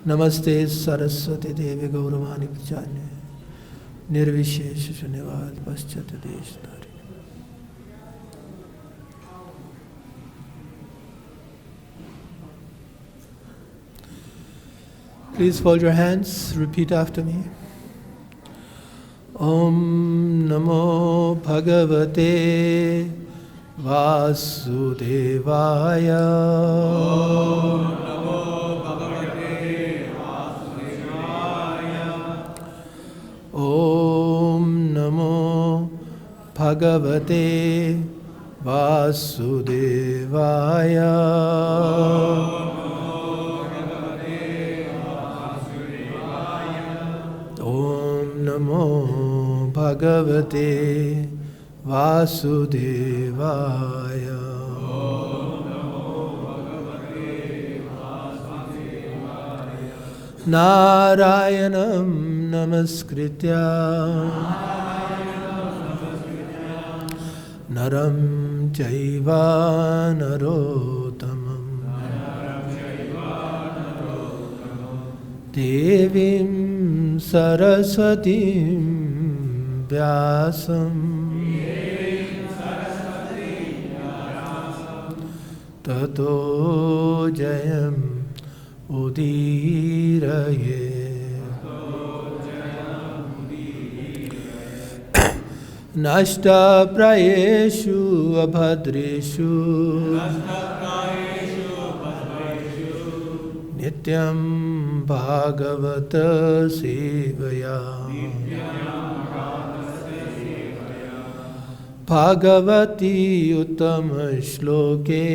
Namaste Saraswati Devi Gauravani Prachanya Nirvishesha Shunivad Paschata Deshtari. Please fold your hands, repeat after me. Om Namo Bhagavate Vasudevaya. Om Namo Bhagavate Vasudevaya. Om Namo Bhagavate Vasudevaya. Narayanam Namaskritya Naram Chaiva Narottamam Devim Saraswatim Vyasam Tato Jayam Udiraye. Nashta prayeshu abhadreshu Nityam bhagavata sevaya. Bhagavati uttama shloke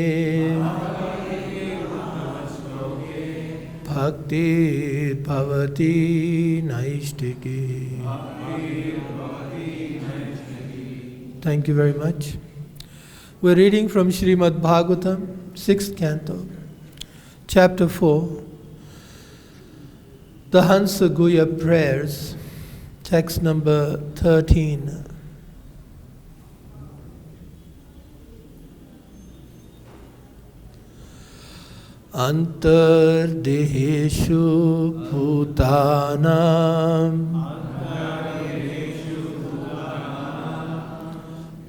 Bhakti bhavati naishtiki. Thank you very much. We're reading from Srimad Bhagavatam, 6th canto, chapter 4, the Hansa Guhya prayers, text number 13. Antardeheshu bhutanam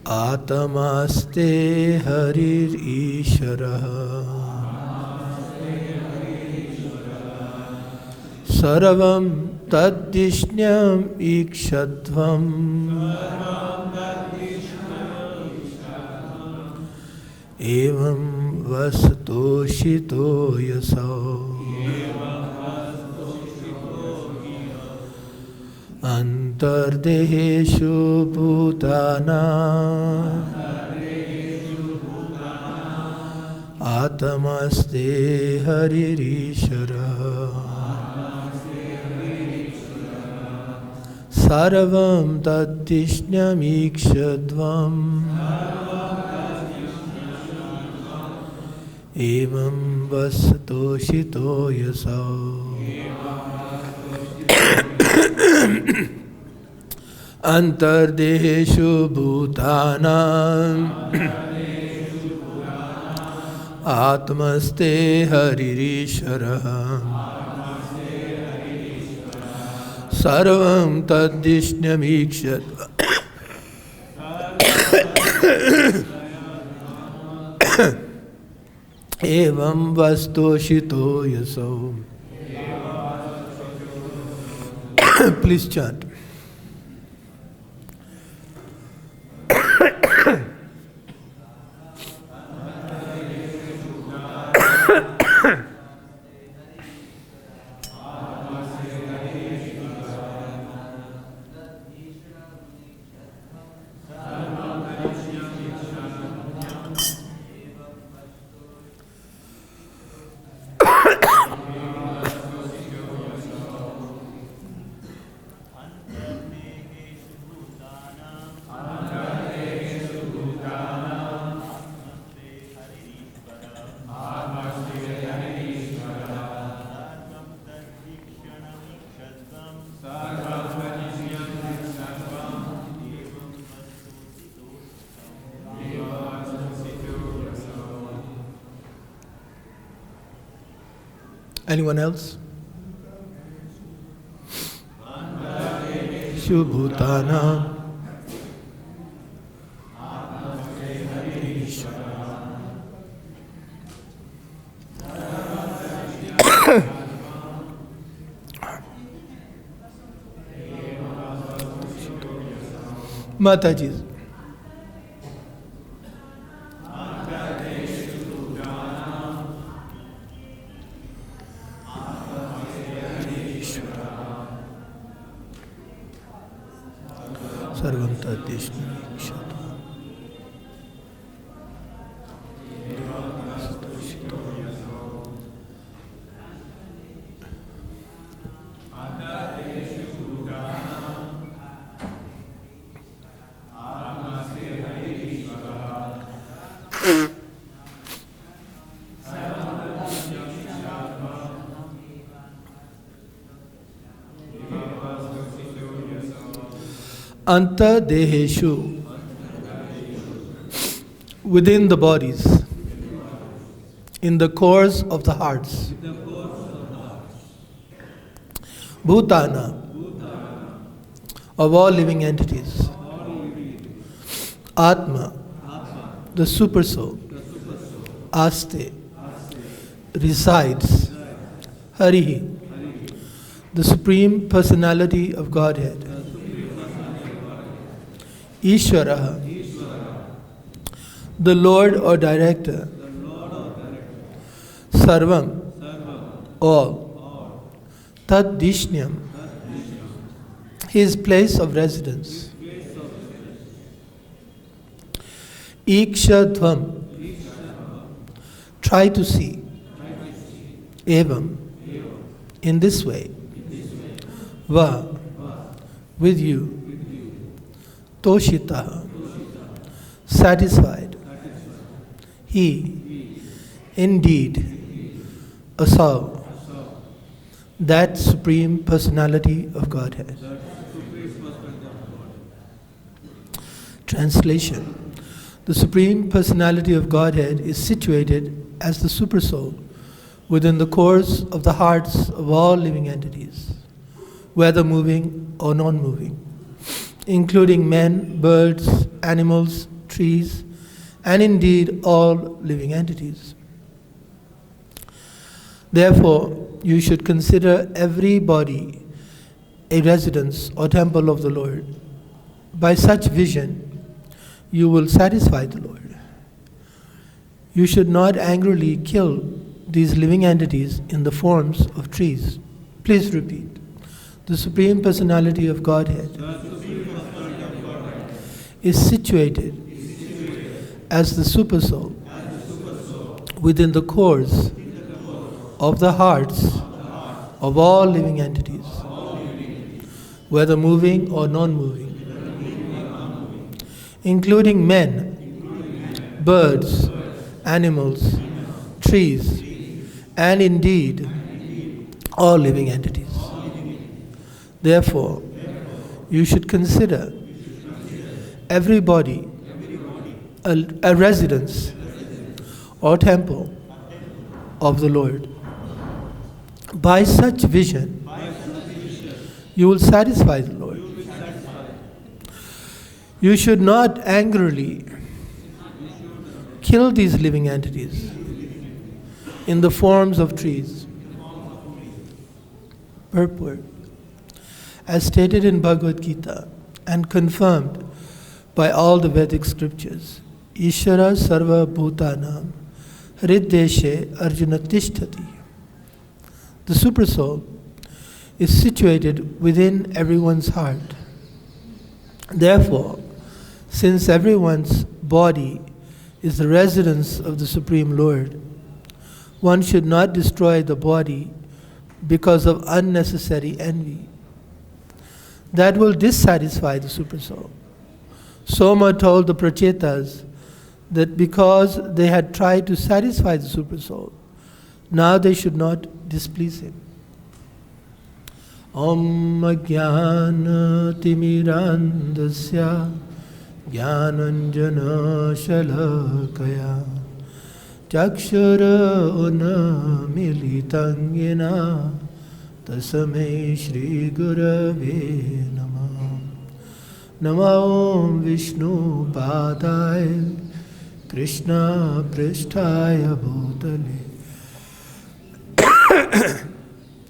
Atamaste harir isharaha Sarvam taddishnyam ikshadvam Evam vastoshito yasau Antardeheshu bhutana Atamaste haririshara Sarvam taddishnyamikshadvam Evam vastoshito yasau Antardeheshu bhutanam Atmaste haririshara Sarvam taddishnyamikshat Evam vastoshito yasau. Please chant. Anyone else? Deheshu Bhutanam Mataji. Sarvanta Deshni Shata. Anta Deheshu, within the bodies, in the cores of the hearts. Bhutana, of all living entities. Atma, the supersoul. Aste, resides. Harihi, the Supreme Personality of Godhead. Ishvara, the Lord or Director. Sarvam, all. Tad Dishnyam, his place of residence. Ikshadvam, try to see. Evam, in this way. Va, with you. Toshita, satisfied. He, indeed, Asau, that Supreme Personality of Godhead. Translation. The Supreme Personality of Godhead is situated as the Supersoul within the cores of the hearts of all living entities, whether moving or non-moving, including men, birds, animals, trees, and indeed all living entities. Therefore, you should consider every body a residence or temple of the Lord. By such vision, you will satisfy the Lord. You should not angrily kill these living entities in the forms of trees. Please repeat. The Supreme Personality of Godhead is situated as the Supersoul within the cores of the hearts of all living entities, whether moving or non-moving, including men, birds, animals, trees, and indeed all living entities. Therefore, you should consider every body a residence or temple of the Lord. By such vision, you will satisfy the Lord. You should not angrily kill these living entities in the forms of trees. Purport. As stated in Bhagavad Gita and confirmed by all the Vedic scriptures, Ishvara Sarva Bhutanam Hriddeshe Arjuna Tishtati. The Supersoul is situated within everyone's heart. Therefore, since everyone's body is the residence of the Supreme Lord, one should not destroy the body because of unnecessary envy. That will dissatisfy the Supersoul. Soma told the Prachetas that because they had tried to satisfy the Supersoul, now they should not displease him. Om Jnana Timirandasya Jnananjana Shalakaya Chakshara Unamilitangena Tasame Shri Gurave Namah. Namo Vishnu Padaya Krishna Pristhaya Bhutale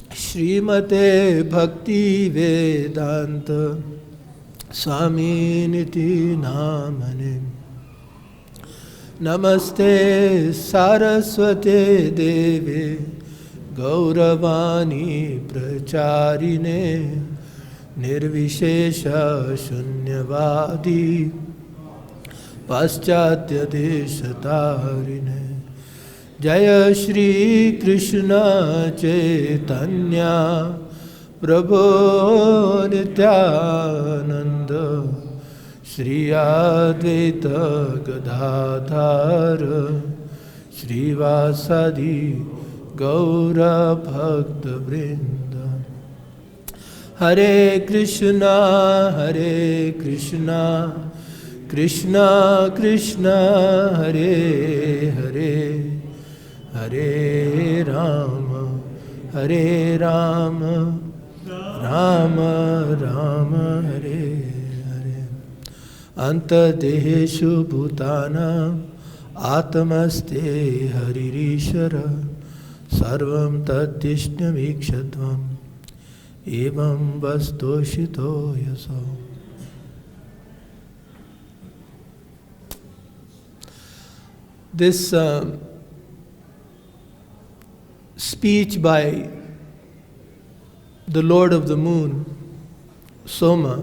Srimate Bhakti Vedanta Swami Niti Namane Namaste Saraswate Deve Gauravani Pracharine Nirvishesha Shunyavadi Paschatya Deshatarine Jaya Shri Krishna Chaitanya Prabhu Nityananda Shri Advaita Gadadhara Shri Vasadi Gaura Bhakta Vrinda Hare Krishna Krishna Krishna Hare Hare Hare Rama Rama Rama Hare Hare Antadeshu Bhutanam Atmaste Haririshara Sarvam Tatishnamikshadvam Evam Vastoshito Yaso. This speech by the Lord of the Moon, Soma,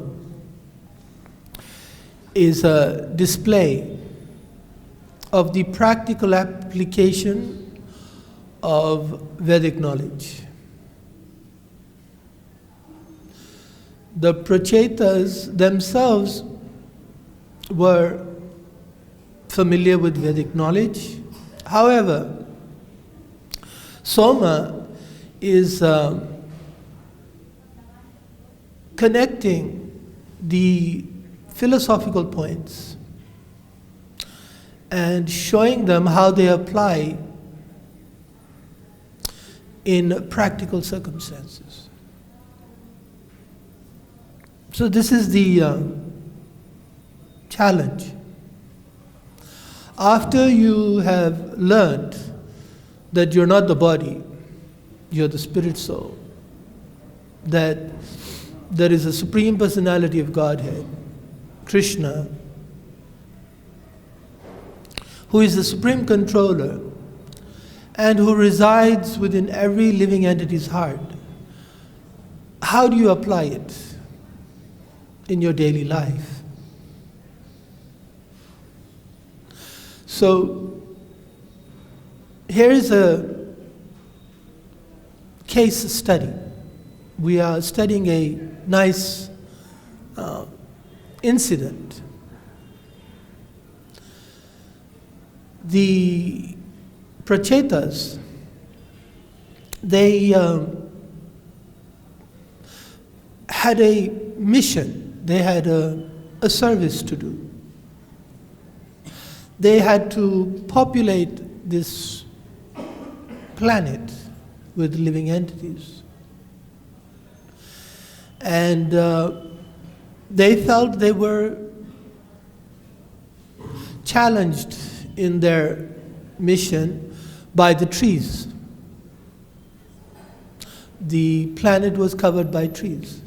is a display of the practical application of Vedic knowledge. The Prachetas themselves were familiar with Vedic knowledge. However, Soma is connecting the philosophical points and showing them how they apply in practical circumstances. So this is the challenge. After you have learned that you're not the body, you're the spirit soul, that there is a Supreme Personality of Godhead, Krishna, who is the Supreme Controller and who resides within every living entity's heart. How do you apply it in your daily life? So, here is a case study. We are studying a nice incident. The Prachetas, they had a mission, they had a service to do. They had to populate this planet with living entities. And they felt they were challenged in their mission by the trees. The planet was covered by trees.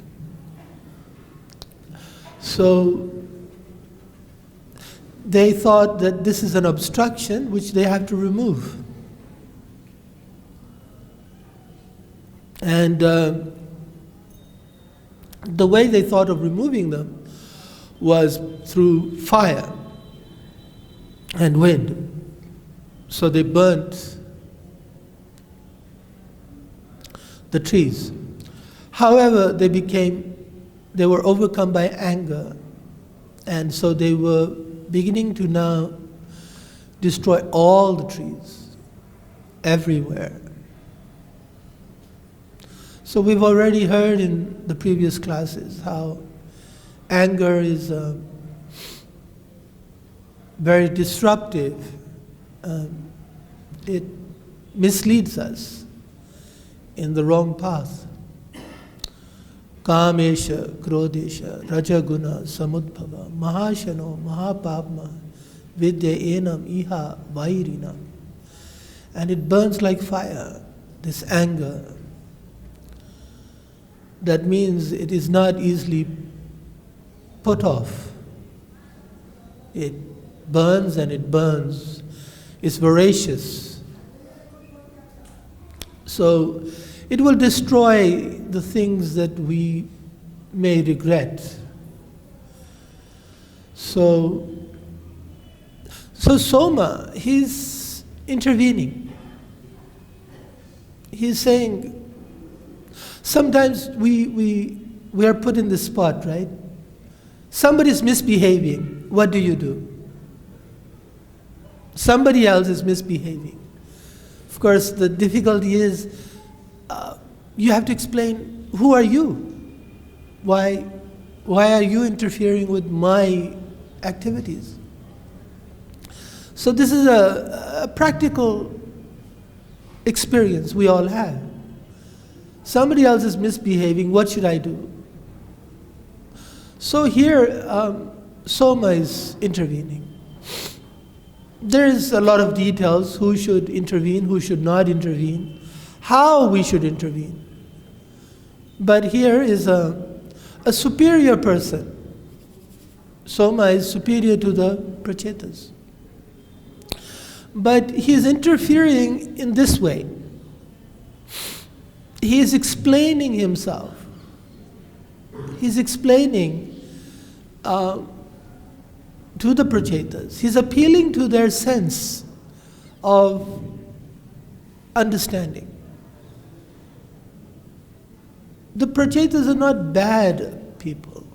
So they thought that this is an obstruction which they have to remove. And the way they thought of removing them was through fire and wind. So they burnt the trees. However, they were overcome by anger, and so they were beginning to now destroy all the trees everywhere. So we've already heard in the previous classes how anger is very disruptive. It misleads us in the wrong path. Kamesha, Krodesha, Rajaguna, Samudbhava, Mahashano, Mahapapma, Vidya Enam, Iha, Vairinam. And it burns like fire, this anger. That means it is not easily put off. It burns and it burns. It's voracious. So it will destroy the things that we may regret. So Soma, he's intervening. He's saying, sometimes we are put in this spot, right? Somebody's misbehaving. What do? Somebody else is misbehaving. Of course, the difficulty is you have to explain, who are you? Why are you interfering with my activities? So this is a practical experience we all have. Somebody else is misbehaving, what should I do? So here, Soma is intervening. There is a lot of details, who should intervene, who should not intervene, how we should intervene. But here is a superior person. Soma is superior to the Prachetas. But he is interfering in this way. He is explaining himself. He's explaining to the Prachetas. He's appealing to their sense of understanding. The Prachetas are not bad people,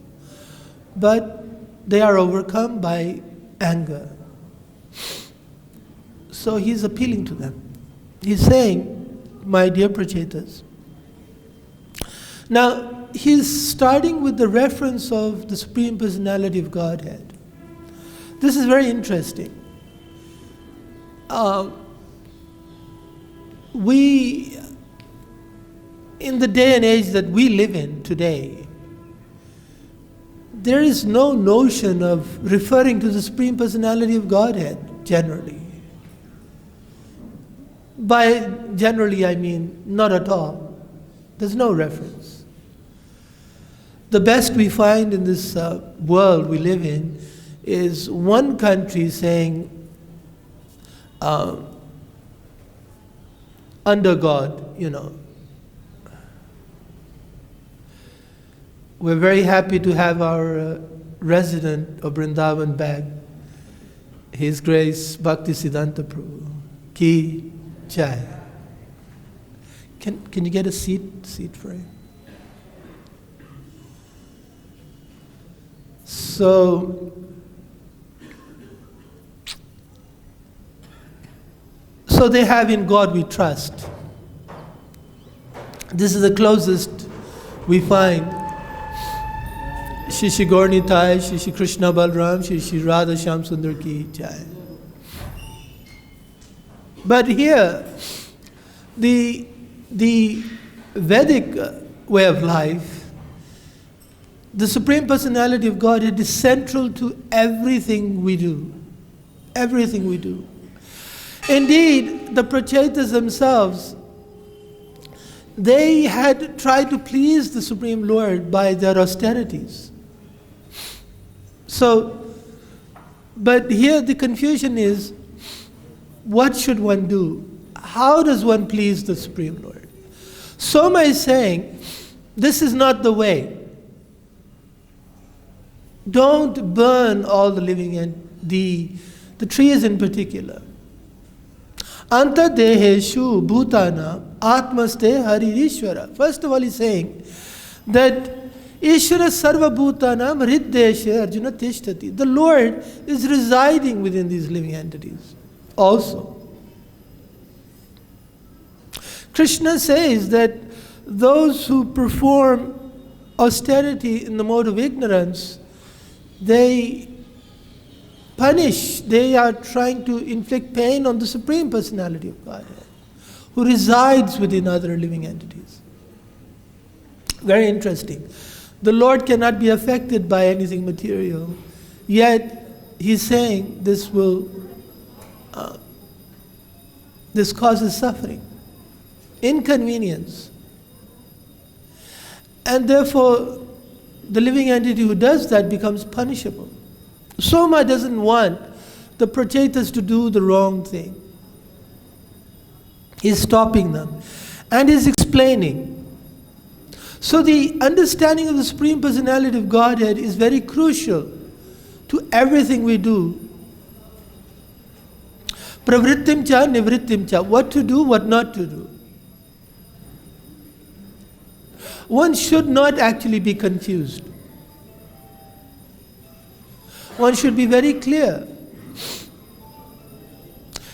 but they are overcome by anger. So he's appealing to them. He's saying, my dear Prachetas. Now, he's starting with the reference of the Supreme Personality of Godhead. This is very interesting. We, in the day and age that we live in today, there is no notion of referring to the Supreme Personality of Godhead, generally. By generally, I mean not at all. There's no reference. The best we find in this world we live in is one country saying, under God, We're very happy to have our resident of Vrindavan back, His Grace Bhaktisiddhanta Prabhu. Ki Jai. Can you get a seat for him? So they have in God we trust. This is the closest we find. Shri Shri Gaurnitai, Shri Shri Krishna Balram, Shri Shri Radha Shyam Sundar Ki Jai. But here, the Vedic way of life, the Supreme Personality of Godhead is central to everything we do. Everything we do. Indeed, the Prachetas themselves, they had tried to please the Supreme Lord by their austerities. But here the confusion is, what should one do? How does one please the Supreme Lord? Soma is saying, this is not the way. Don't burn all the living and the trees in particular. Anta deheshu bhutana atmaste haririshwara. First of all, he's saying that Ishvara sarva bhutanam hriddeshe arjuna tishtati. The Lord is residing within these living entities also. Krishna says that those who perform austerity in the mode of ignorance, they punish, they are trying to inflict pain on the Supreme Personality of Godhead, who resides within other living entities. Very interesting. The Lord cannot be affected by anything material, yet He's saying this causes suffering, inconvenience. And therefore, the living entity who does that becomes punishable. Soma doesn't want the Prachetas to do the wrong thing. He's stopping them. And he's explaining. So the understanding of the Supreme Personality of Godhead is very crucial to everything we do. Pravrittim cha, nivrittim cha. What to do, what not to do. One should not actually be confused. One should be very clear.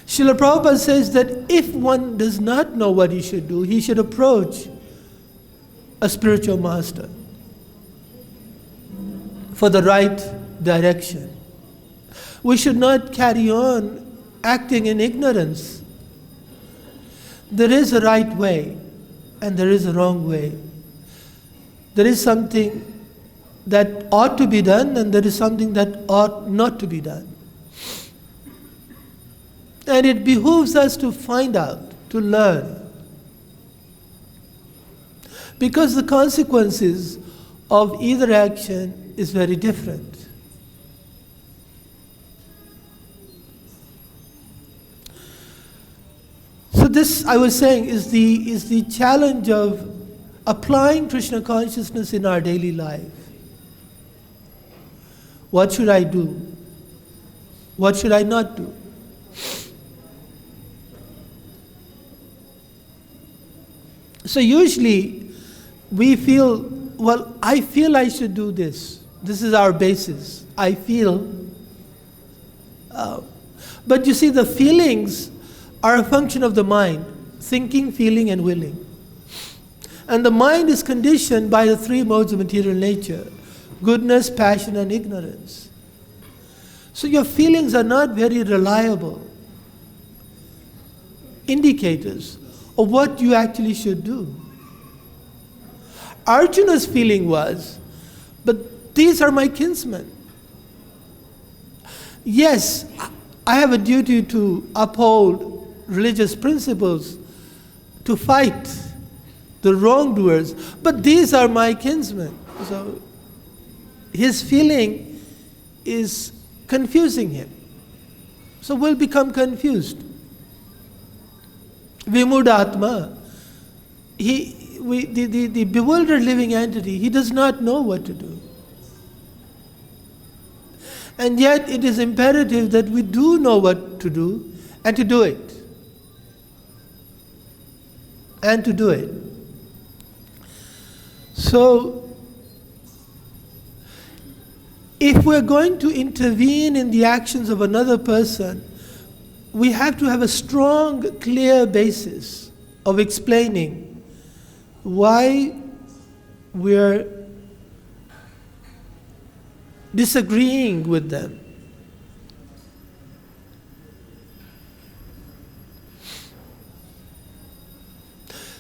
Srila Prabhupada says that if one does not know what he should do, he should approach a spiritual master for the right direction. We should not carry on acting in ignorance. There is a right way and there is a wrong way. There is something that ought to be done and there is something that ought not to be done. And it behooves us to find out, to learn. Because the consequences of either action is very different. So this, I was saying, is the challenge of applying Krishna consciousness in our daily life. What should I do? What should I not do? So usually we feel, well, I feel I should do this. This is our basis. I feel. But you see, the feelings are a function of the mind, thinking, feeling, and willing. And the mind is conditioned by the three modes of material nature: goodness, passion, and ignorance. So your feelings are not very reliable indicators of what you actually should do. Arjuna's feeling was, but these are my kinsmen. Yes, I have a duty to uphold religious principles, to fight the wrongdoers, but these are my kinsmen. So his feeling is confusing him. So we'll become confused. Vimudatma, the bewildered living entity, he does not know what to do. And yet it is imperative that we do know what to do and to do it. And to do it. So, if we're going to intervene in the actions of another person, we have to have a strong, clear basis of explaining why we're disagreeing with them.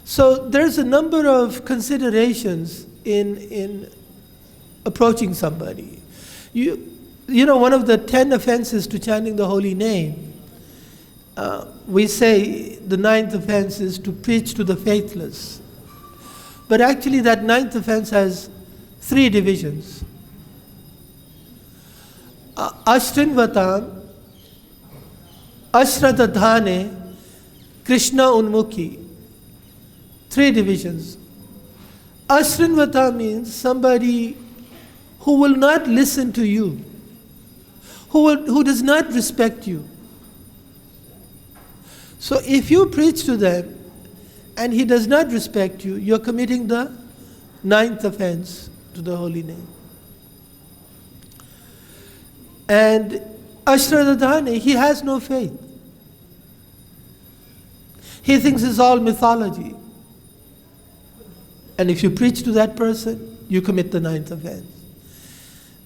So there's a number of considerations in approaching somebody. You know, one of the 10 offenses to chanting the holy name, we say the 9th offense is to preach to the faithless. But actually that 9th offense has 3 divisions. Ashrinvatam, Ashratadhane, Krishna Unmukhi. 3 divisions. Ashrinvata means somebody who will not listen to you, who does not respect you. So if you preach to them and he does not respect you, you're committing the 9th offense to the holy name. And Ashradadhane, he has no faith. He thinks it's all mythology. And if you preach to that person, you commit the 9th offense.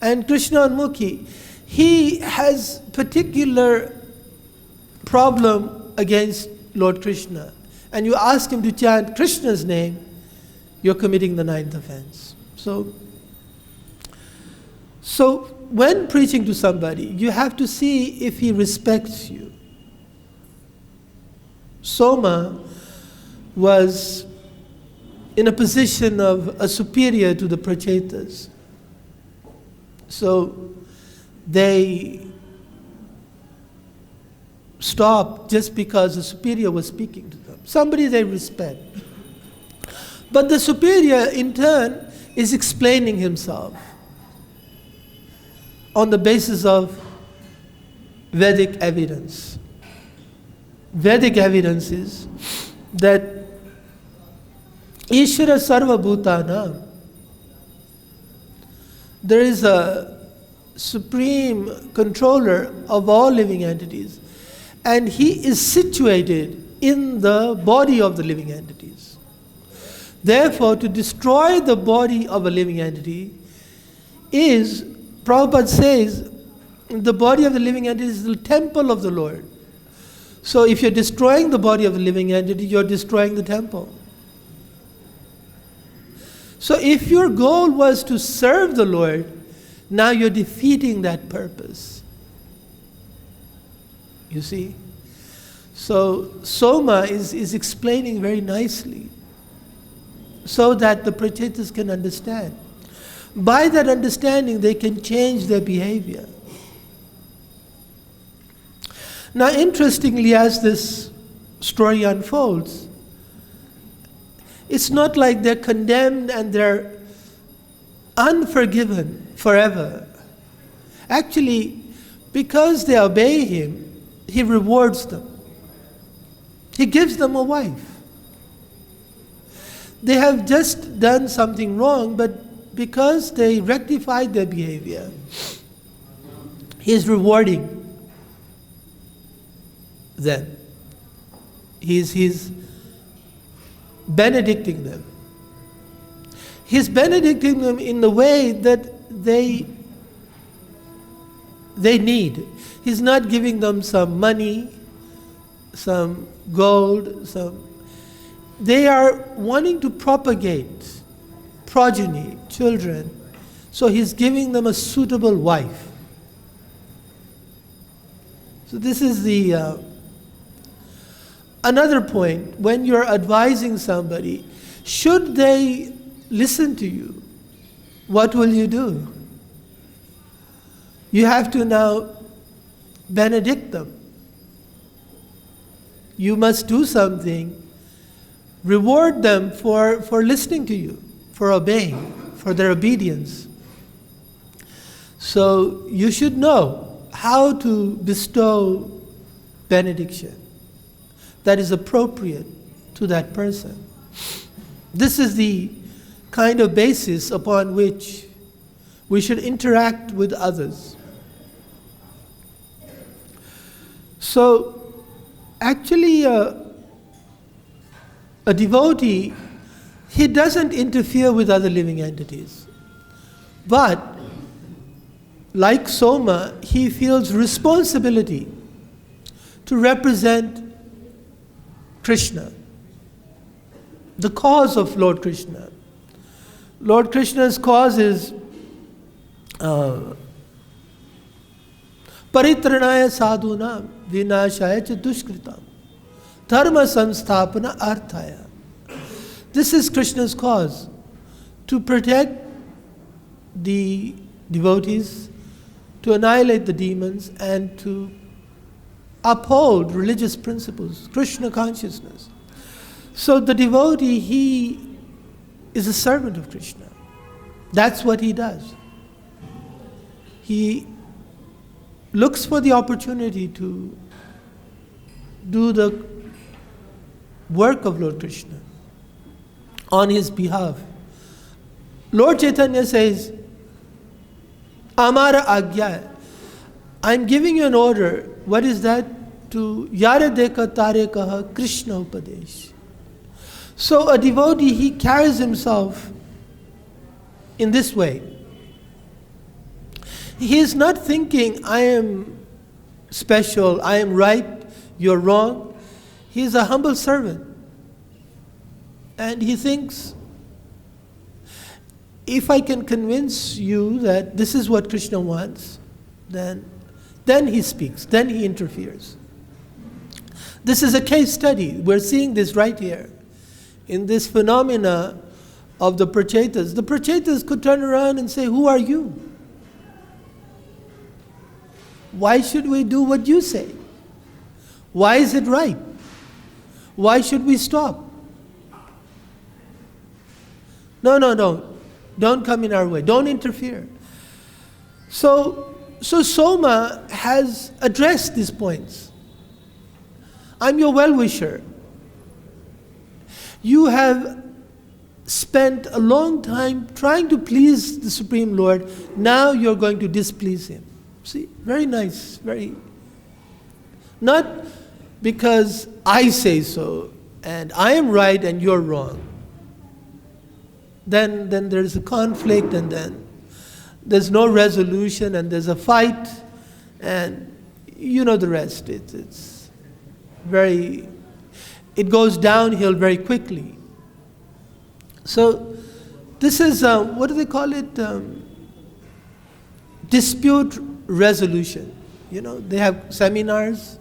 And Krishna Unmukhi, he has particular problem against Lord Krishna. And you ask him to chant Krishna's name, you're committing the ninth offense. So when preaching to somebody, you have to see if he respects you. Soma was in a position of a superior to the Prachetas. So they stopped just because the superior was speaking to them. Somebody they respect. But the superior, in turn, is explaining himself on the basis of Vedic evidence. Vedic evidence is that Ishvara Sarva Bhutanam, there is a supreme controller of all living entities, and he is situated in the body of the living entities. Therefore, to destroy the body of a living entity is, Prabhupada says, the body of the living entity is the temple of the Lord. So if you're destroying the body of the living entity, you're destroying the temple. So if your goal was to serve the Lord, now you're defeating that purpose. You see? So Soma is explaining very nicely so that the Prachetas can understand. By that understanding, they can change their behavior. Now, interestingly, as this story unfolds, it's not like they're condemned and they're unforgiven forever. Actually, because they obey him, he rewards them. He gives them a wife. They have just done something wrong, but because they rectified their behavior, he is rewarding them. He's benedicting them. He's benedicting them in the way that they need. He's not giving them some money, some gold, they are wanting to propagate progeny, children, so he's giving them a suitable wife. So this is the another point. When you're advising somebody, should they listen to you, what will you do? You have to now benedict them. You must do something. Reward them for listening to you, for obeying, for their obedience. So you should know how to bestow benediction that is appropriate to that person. This is the kind of basis upon which we should interact with others. So actually, a devotee, he doesn't interfere with other living entities. But, like Soma, he feels responsibility to represent Krishna, the cause of Lord Krishna. Lord Krishna's cause is Paritranaya sadhunam vinashaya cha dushkritam dharma samsthapana arthaya. This is Krishna's cause, to protect the devotees, to annihilate the demons, and to uphold religious principles, Krishna consciousness. So the devotee, he is a servant of Krishna. That's what he does. He looks for the opportunity to do the work of Lord Krishna on his behalf. Lord Chaitanya says, Amara Agya, I'm giving you an order. What is that? To Yara Deka Tare Kaha Krishna Upadesh. So a devotee, he carries himself in this way. He is not thinking, I am special, I am right, you're wrong. He is a humble servant. And he thinks, if I can convince you that this is what Krishna wants, then he speaks, then he interferes. This is a case study. We're seeing this right here in this phenomena of the prachetas. The prachetas could turn around and say, who are you? Why should we do what you say? Why is it right? Why should we stop? No. Don't come in our way. Don't interfere. So Soma has addressed these points. I'm your well-wisher. You have spent a long time trying to please the Supreme Lord. Now you're going to displease Him. See, very nice, very... Not because I say so, and I am right and you're wrong. Then there's a conflict, and then there's no resolution, and there's a fight, and you know the rest. It's very... It goes downhill very quickly. So this is, what do they call it? Dispute resolution. You know, they have seminars,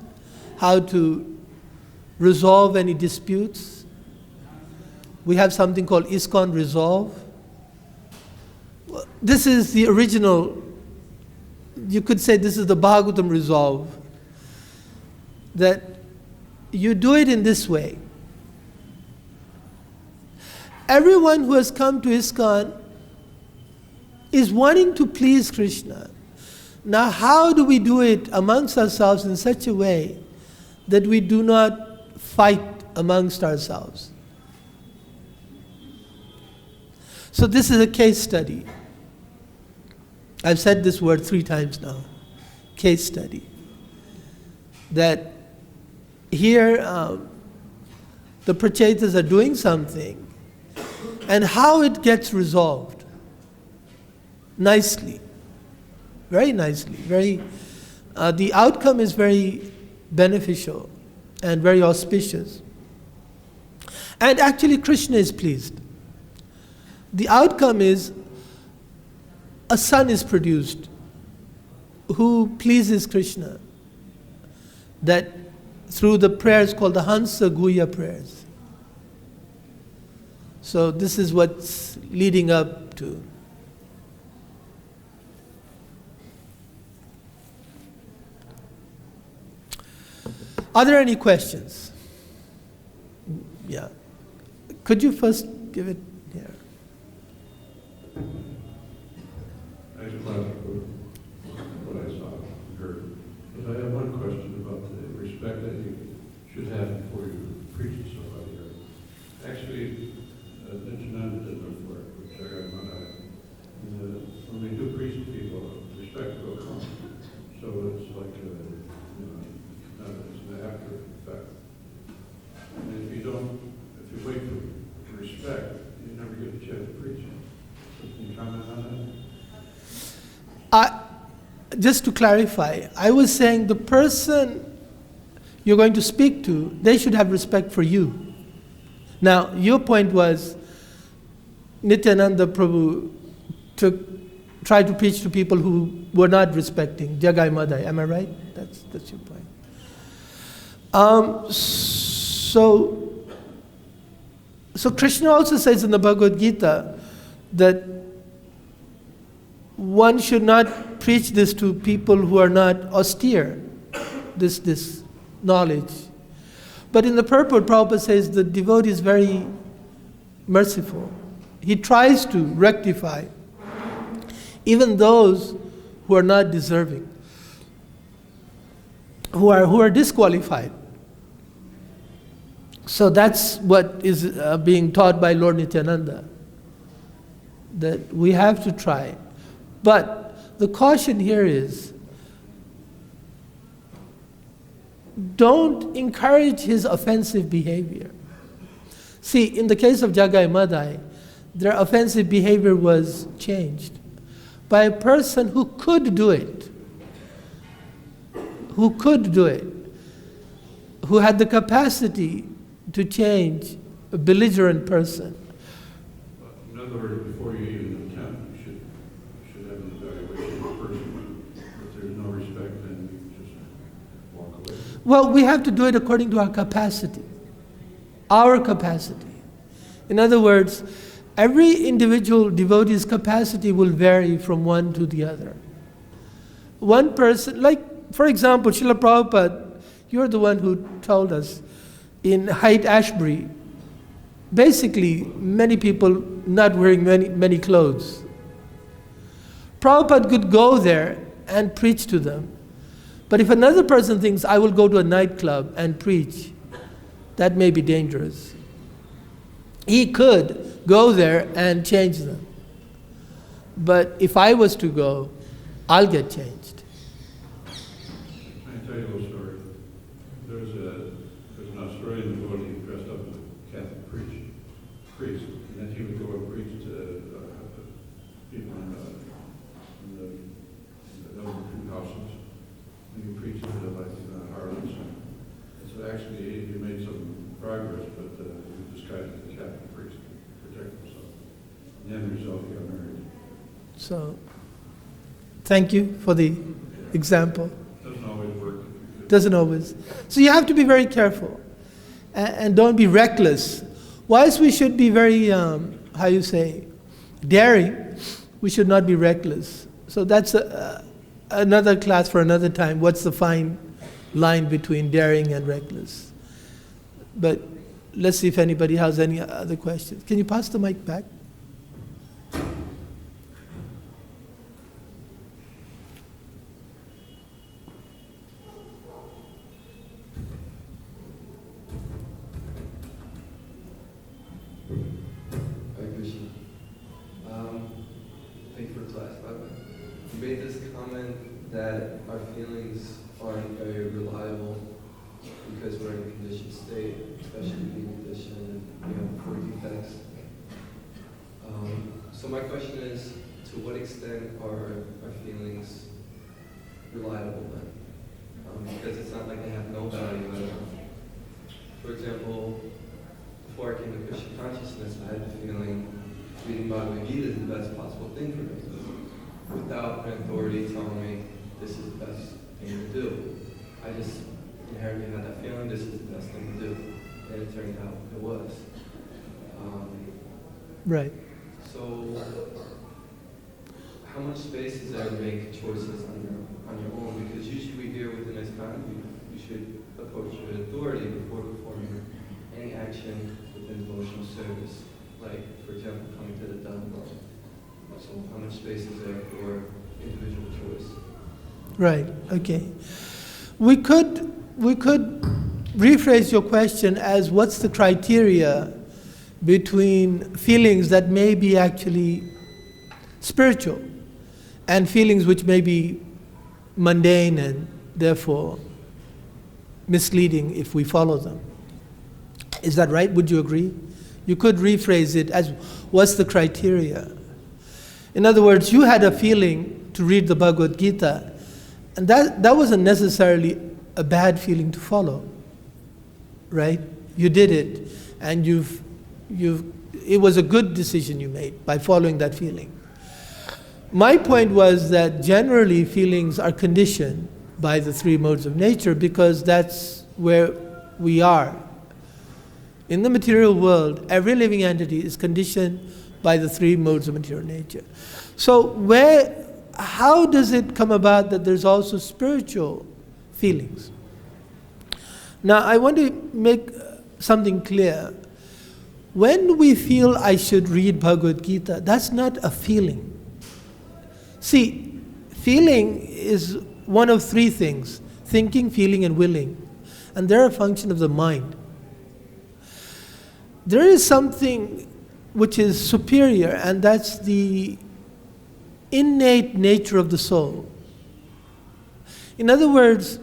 how to resolve any disputes. We have something called ISKCON Resolve. This is the original, you could say this is the Bhagavatam Resolve. That you do it in this way. Everyone who has come to ISKCON is wanting to please Krishna. Now, how do we do it amongst ourselves in such a way that we do not fight amongst ourselves? So this is a case study. I've said this word 3 times now. Case study. That here the prachetas are doing something, and how it gets resolved nicely, very nicely, the outcome is very beneficial and very auspicious. And actually Krishna is pleased. The outcome is a son is produced who pleases Krishna, that through the prayers called the Hansa Guhya prayers. So this is what's leading up to. Are there any questions? Yeah. Could you first give it here? I just wanted to what I saw and heard. But I have one question about the respect that you should have before you preach to somebody. Actually, Nityananda did look for it, which I got one eye. When we do preach to people, respect will come. So it's like, it's an after effect. And if you wait for respect, you never get a chance to preach. Can you comment on that? Just to clarify, I was saying the person you're going to speak to, they should have respect for you. Now, your point was Nityananda Prabhu tried to preach to people who were not respecting Jagai Madai. Am I right? That's your point. So Krishna also says in the Bhagavad Gita that one should not preach this to people who are not austere, this knowledge. But in the purport, Prabhupada says the devotee is very merciful. He tries to rectify even those who are not deserving, who are disqualified. So that's what is being taught by Lord Nityananda, that we have to try. But the caution here is, don't encourage his offensive behavior. See, in the case of Jagai Madai, their offensive behavior was changed by a person who could do it, who had the capacity to change a belligerent person. In other words, before you even attempt time, you should have an evaluation of the person. If there's no respect, then you just walk away. Well, we have to do it according to our capacity. Our capacity. In other words, every individual devotee's capacity will vary from one to the other. One person, like, for example, Srila Prabhupada, you're the one who told us, in Haight-Ashbury, basically, many people not wearing many clothes. Prabhupada could go there and preach to them. But if another person thinks, I will go to a nightclub and preach, that may be dangerous. He could go there and change them. But if I was to go, I'll get changed. I can tell you a little story. There's an Australian devotee dressed up as a Catholic priest, and then he would go and preach to people in the elder food houses, and he preached to like harlots. And so actually he made some progress, but he disguised as a Catholic priest to protect himself. And the end result, he got married. So, thank you for the example. Doesn't always work. Doesn't always. So you have to be very careful. And don't be reckless. Whilst we should be very, daring, we should not be reckless. So that's another class for another time. What's the fine line between daring and reckless? But let's see if anybody has any other questions. Can you pass the mic back? Thank you for class, by the way. You made this comment that our feelings aren't very reliable because we're in a conditioned state, especially being conditioned, we have 4 defects. So my question is, to what extent are our feelings reliable then? Because it's not like they have no value at all. For example, before I came to Krishna consciousness, I had the feeling reading Bhagavad Gita is the best possible thing for me, without an authority telling me this is the best thing to do. I just inherently had that feeling this is the best thing to do, and it turned out it was. Right. So, how much space is there to make choices on your own? Because usually we hear within ISKCON you should approach your authority before performing any action within devotional service. Like, for example, coming to the Dhamma. So how much space is there for individual choice? Right, okay. We could rephrase your question as what's the criteria between feelings that may be actually spiritual and feelings which may be mundane and therefore misleading if we follow them. Is that right? Would you agree? You could rephrase it as, what's the criteria? In other words, you had a feeling to read the Bhagavad Gita, and that wasn't necessarily a bad feeling to follow, right? You did it, and it was a good decision you made by following that feeling. My point was that generally feelings are conditioned by the 3 modes of nature because that's where we are. In the material world, every living entity is conditioned by the 3 modes of material nature. So how does it come about that there's also spiritual feelings? Now, I want to make something clear. When we feel I should read Bhagavad Gita, that's not a feeling. See, feeling is one of 3 things: thinking, feeling, and willing. And they're a function of the mind. There is something which is superior, and that's the innate nature of the soul. In other words,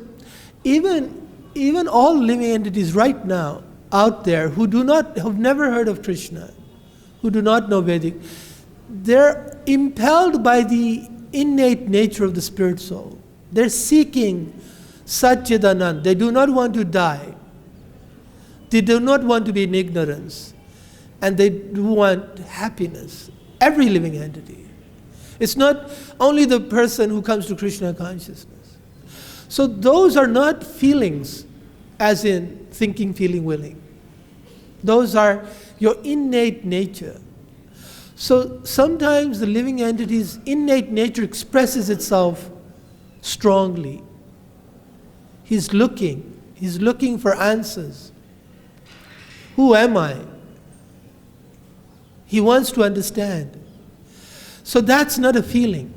even all living entities right now out there who have never heard of Krishna, who do not know Vedic, they're impelled by the innate nature of the spirit soul. They're seeking Satchidanand. They do not want to die. They do not want to be in ignorance. And they do want happiness. Every living entity. It's not only the person who comes to Krishna consciousness. So those are not feelings, as in thinking, feeling, willing. Those are your innate nature. So sometimes the living entity's innate nature expresses itself strongly. He's looking for answers. Who am I? He wants to understand. So that's not a feeling.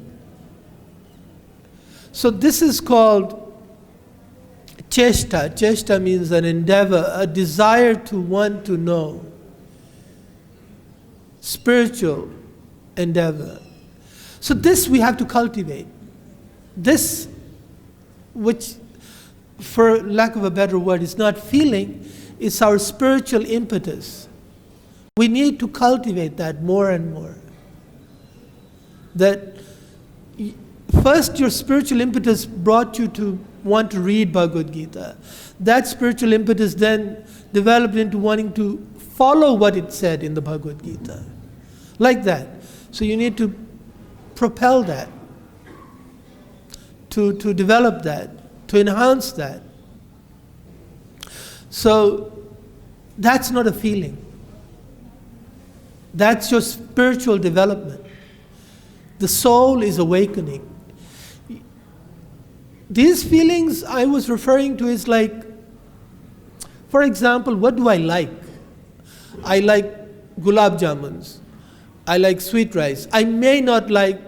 So this is called cheshta. Cheshta means an endeavor, a desire to want to know. Spiritual endeavor. So this we have to cultivate. This, which for lack of a better word is not feeling, it's our spiritual impetus. We need to cultivate that more and more. That first your spiritual impetus brought you to want to read Bhagavad Gita. That spiritual impetus then developed into wanting to follow what it said in the Bhagavad Gita. Like that. So you need to propel that, to develop that, to enhance that. So that's not a feeling. That's your spiritual development. The soul is awakening. These feelings I was referring to is like, for example, what do I like? I like gulab jamuns. I like sweet rice. I may not like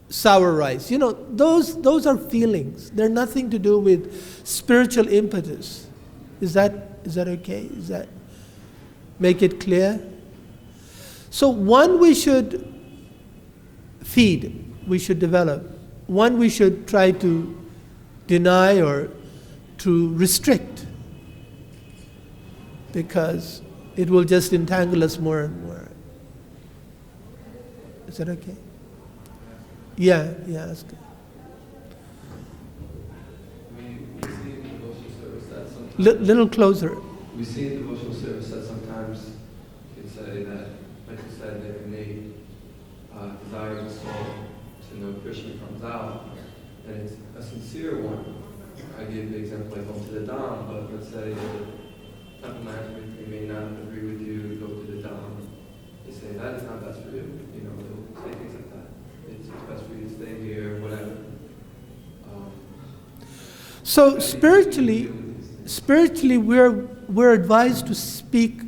sour rice. Those are feelings. They're nothing to do with spiritual impetus. Is that okay? Is that make it clear? So one we should feed, we should develop. One we should try to deny or to restrict, because it will just entangle us more and more. Is that okay? Yeah, that's good. We see in devotional service that sometimes... Little closer. We see in devotional service that sometimes you can say that, like you said, the innate desire of the soul to know Krishna comes out, and it's a sincere one. I gave the example like going to the Dham, but let's say the temple management may not agree with you, go to the Dham. They say that is not best for you. They'll say things like that. It's best for you to stay here, whatever. So spiritually, we're advised to seek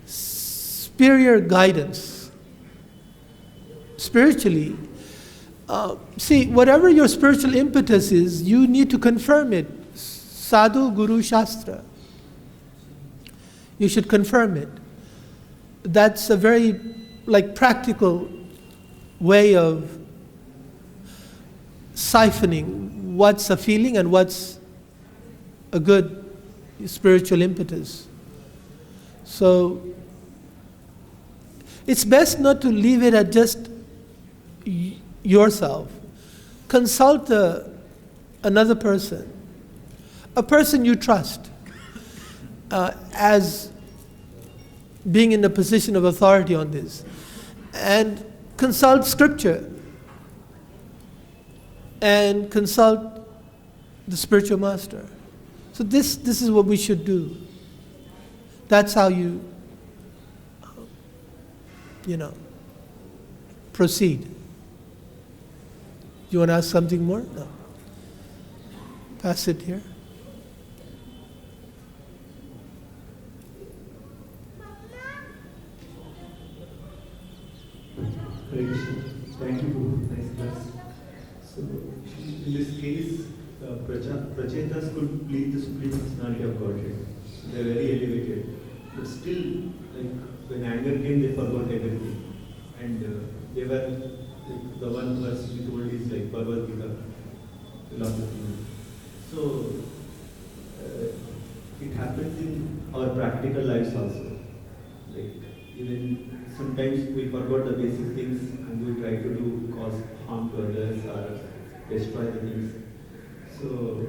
superior guidance. Spiritually, whatever your spiritual impetus is, you need to confirm it. Sadhu, Guru, Shastra. You should confirm it. That's a very practical way of siphoning what's a feeling and what's a good spiritual impetus. So it's best not to leave it at just yourself. Consult another person, a person you trust, as being in a position of authority on this, and consult scripture, and consult the spiritual master. So this is what we should do. That's how you proceed. You want to ask something more? No. Pass it here. Hare Krishna. Thank you, Guru. Nice class. So, in this case, Prachetas could plead the supreme personality of Godhead. They are very elevated. But still, when anger came, they forgot everything. And they were, the one verse we told is Bhagavad Gita philosophy. So, it happens in our practical lives also. Even sometimes we forgot the basic things and we try to cause harm to others or destroy the things. So,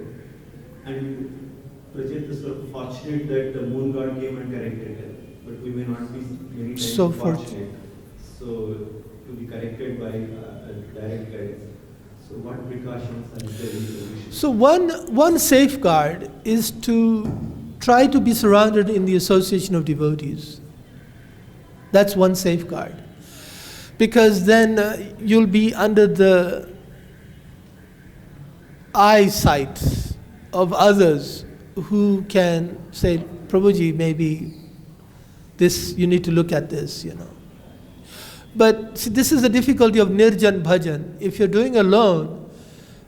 and Prachetas were fortunate that the moon god came and corrected them, but we may not be many times So fortunate. So to be corrected by direct guidance. So what precautions and is there any solution? So one safeguard is to try to be surrounded in the association of devotees. That's one safeguard. Because then you'll be under the eyesight of others who can say, Prabhuji, maybe this, you need to look at this, you know. But see, this is the difficulty of nirjan bhajan. If you're doing alone,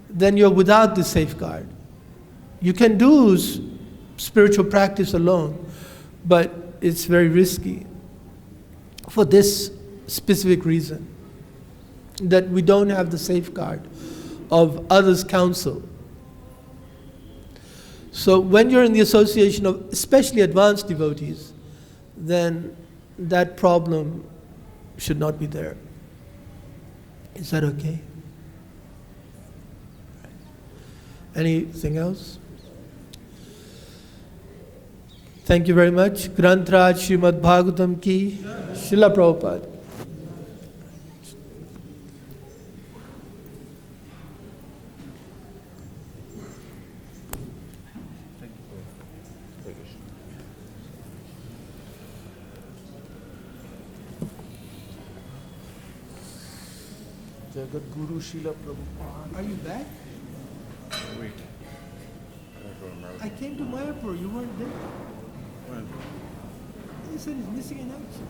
then you're without the safeguard. You can do spiritual practice alone, but it's very risky for this specific reason, that we don't have the safeguard of others' counsel. So when you're in the association of especially advanced devotees, then that problem should not be there. Is that okay? Anything else? Thank you very much. Grantraj Srimad Bhagavatam ki, Srila Prabhupada. Jagat Guru Srila Prabhupada. Are you back? Wait. I came to Mayapur. You weren't there. When? He said he's missing in action.